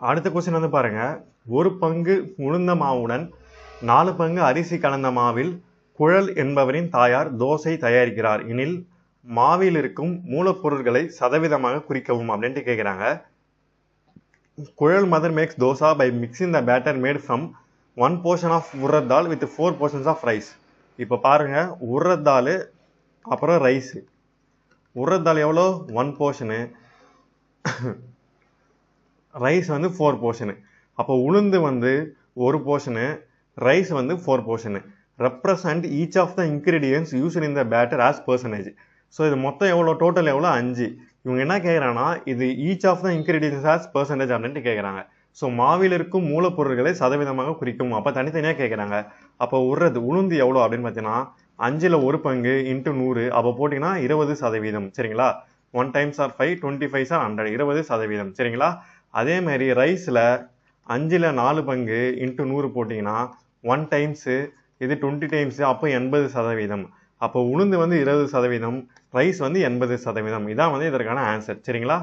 அடுத்த கொஸ்டின் வந்து பாருங்க, ஒரு பங்கு உளுந்த மாவுடன் 4 பங்கு அரிசி கலந்த மாவில் குழல் என்பவரின் தாயார் தோசை தயாரிக்கிறார் எனில் மாவில் இருக்கும் மூலப்பொருட்களை சதவீதமாக குறிக்கவும் அப்படின்ட்டு கேட்குறாங்க. குழல் mother makes dosa by mixing the batter made from 1 portion of urad dal with 4 portions of rice. இப்போ பாருங்க, உரத் தால் அப்புறம் ரைஸு. உரத் தால் எவ்வளோ? 1 portion, ரைஸ் வந்து 4 portion. அப்போ உளுந்து வந்து 1 portion, ரைஸ் வந்து 4 portion. Represent each of the ingredients used in the batter as percentage. So இது மொத்தம் எவ்வளோ? டோட்டல் எவ்வளோ? 5. இவங்க என்ன கேட்குறாங்கன்னா, இது each of the ingredients as percentage அப்படின்ட்டு கேட்குறாங்க. ஸோ மாவில் இருக்கும் மூலப்பொருட்களை சதவீதமாக குறிக்கும். அப்போ தனித்தனியாக கேட்குறாங்க. அப்போ உளுந்து எவ்வளோ அப்படின்னு பார்த்தீங்கன்னா 5ல் 1 பங்கு இன்ட்டு 100. அப்போ போட்டிங்கன்னா 20%. சரிங்களா? 1 times are 5, 25 are 100, 20%. சரிங்களா? அதேமாரி ரைஸில் 5ல் 4 பங்கு இன்ட்டு 100 போட்டிங்கன்னா 1 times, இது 20 times, அப்போ 80%. அப்போ உளுந்து வந்து 20%, ரைஸ் வந்து 80%. இதான் வந்து இதற்கான ஆன்சர். சரிங்களா?